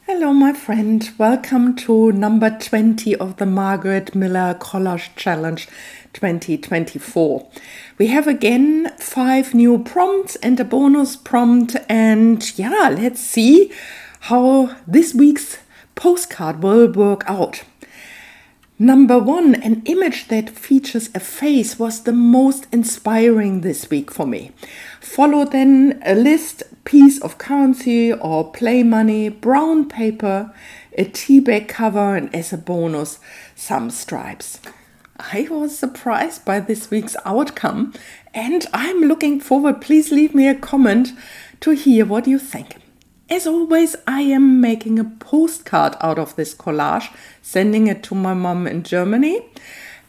Hello, my friend. Welcome to number 20 of the Margarete Miller Collage Challenge 2024. We have again 5 new prompts and a bonus prompt. And let's see how this week's postcard will work out. Number 1, an image that features a face was the most inspiring this week for me. Follow then a list, piece of currency or play money, brown paper, a tea bag cover, and as a bonus, some stripes. I was surprised by this week's outcome and I'm looking forward. Please leave me a comment to hear what you think. As always, I am making a postcard out of this collage, sending it to my mom in Germany.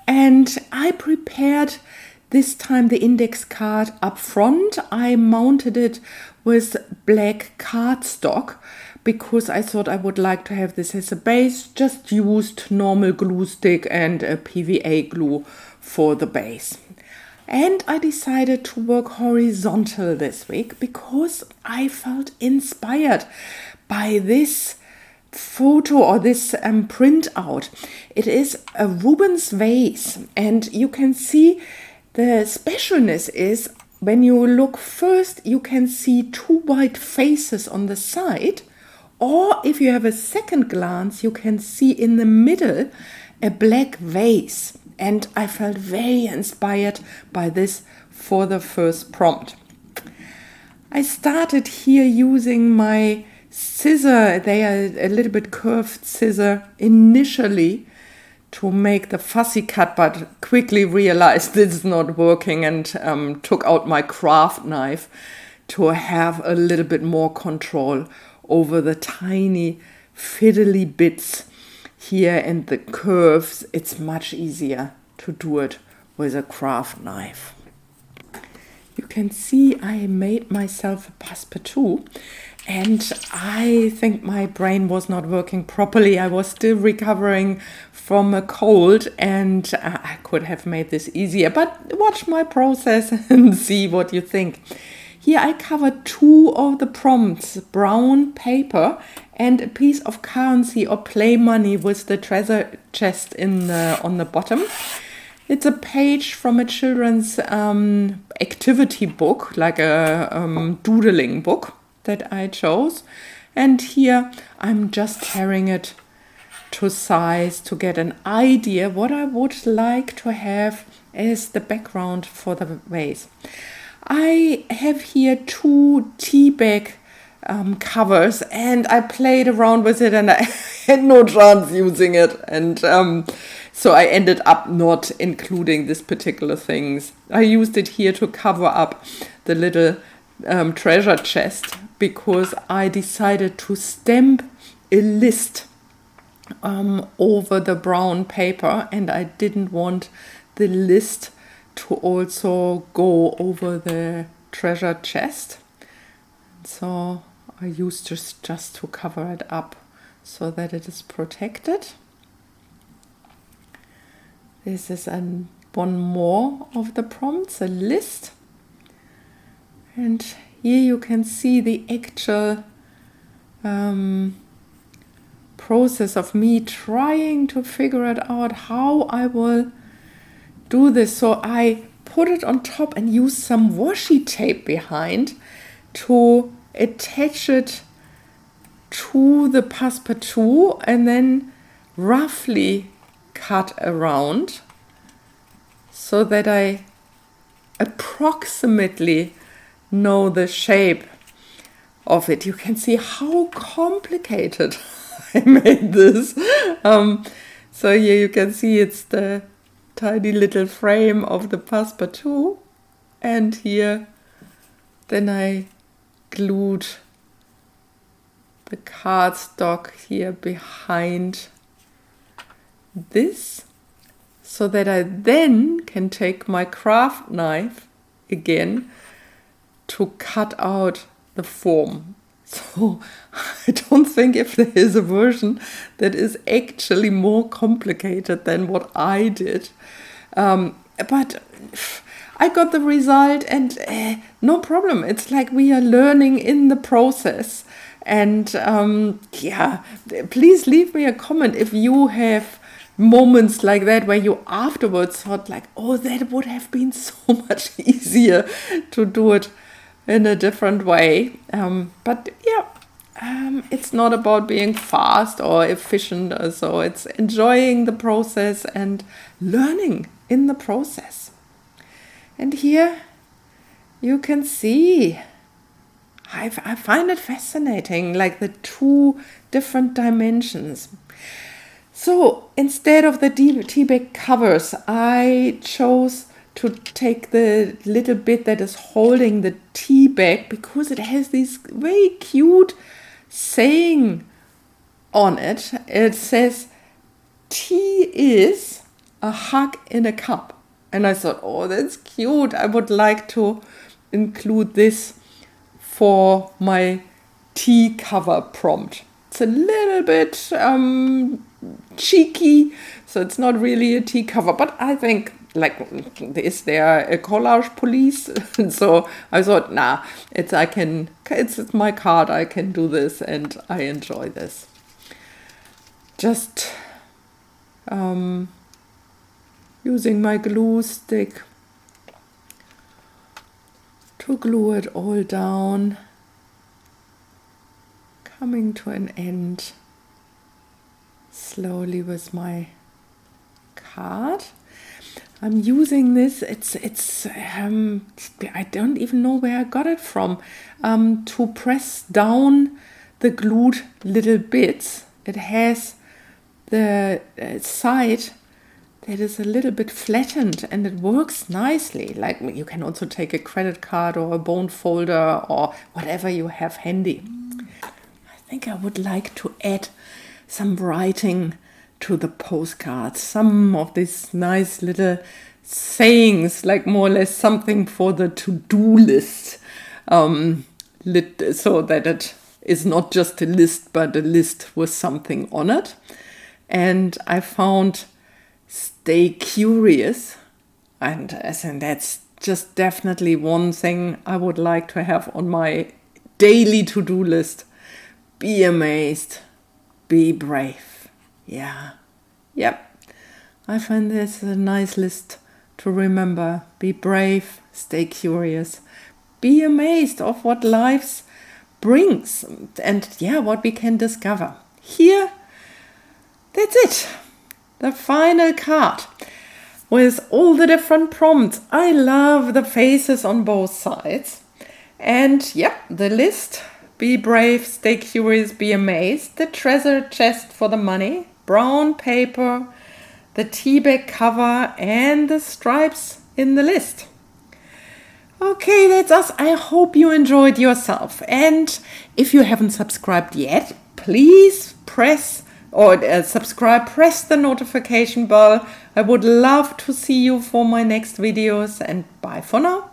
And I prepared this time the index card up front. I mounted it with black cardstock because I thought I would like to have this as a base. Just used normal glue stick and a PVA glue for the base. And I decided to work horizontal this week because I felt inspired by this photo or this printout. It is a Rubens vase, and you can see the specialness is when you look first, you can see 2 white faces on the side, or if you have a second glance, you can see in the middle a black vase. And I felt very inspired by this for the first prompt. I started here using my scissor. They are a little bit curved scissor initially to make the fussy cut, but quickly realized this is not working and took out my craft knife to have a little bit more control over the tiny fiddly bits here and the curves. It's much easier to do it with a craft knife. You can see I made myself a passepartout, and I think my brain was not working properly. I was still recovering from a cold and I could have made this easier, but watch my process and see what you think. Here I covered 2 of the prompts, brown paper and a piece of currency or play money with the treasure chest on the bottom. It's a page from a children's activity book, like a doodling book that I chose. And here I'm just tearing it to size to get an idea what I would like to have as the background for the vase. I have here 2 tea bag covers, and I played around with it and I had no chance using it, and so I ended up not including this particular things. I used it here to cover up the little treasure chest because I decided to stamp a list over the brown paper, and I didn't want the list to also go over the treasure chest. So I used just to cover it up so that it is protected. This is one more of the prompts, a list. And here you can see the actual process of me trying to figure it out how I will do this. So I put it on top and use some washi tape behind to attach it to the passepartout and then roughly cut around so that I approximately know the shape of it. You can see how complicated I made this. So here you can see it's the tiny little frame of the passepartout, and here then I glued the cardstock here behind this so that I then can take my craft knife again to cut out the form. So I don't think if there is a version that is actually more complicated than what I did. But I got the result and no problem. It's like we are learning in the process. And yeah, please leave me a comment if you have moments like that where you afterwards thought like, oh, that would have been so much easier to do it in a different way. But yeah, it's not about being fast or efficient or so. It's enjoying the process and learning in the process. And here you can see, I find it fascinating, like the two different dimensions. So instead of the tea bag covers, I chose to take the little bit that is holding the tea bag because it has this very cute saying on it. It says, tea is a hug in a cup. And I thought, oh, that's cute. I would like to include this for my tea cover prompt. It's a little bit cheeky, so it's not really a tea cover, but I think, like, is there a collage police? So I thought, nah, it's my card, I can do this, and I enjoy this. Just using my glue stick to glue it all down, coming to an end slowly with my card. I'm using this, it's I don't even know where I got it from, to press down the glued little bits. It has the side that is a little bit flattened and it works nicely. Like, you can also take a credit card or a bone folder or whatever you have handy. I think I would like to add some writing to the postcards, some of these nice little sayings, like more or less something for the to-do list, so that it is not just a list, but a list with something on it. And I found stay curious, and that's just definitely one thing I would like to have on my daily to-do list. Be amazed, be brave. Yep, I find this a nice list to remember. Be brave, stay curious, be amazed of what life brings, and what we can discover. Here, that's it. The final card with all the different prompts. I love the faces on both sides. And the list: be brave, stay curious, be amazed. The treasure chest for the money, brown paper, the tea bag cover, and the stripes in the list. Okay, that's us. I hope you enjoyed yourself. And if you haven't subscribed yet, please subscribe, press the notification bell. I would love to see you for my next videos, and bye for now.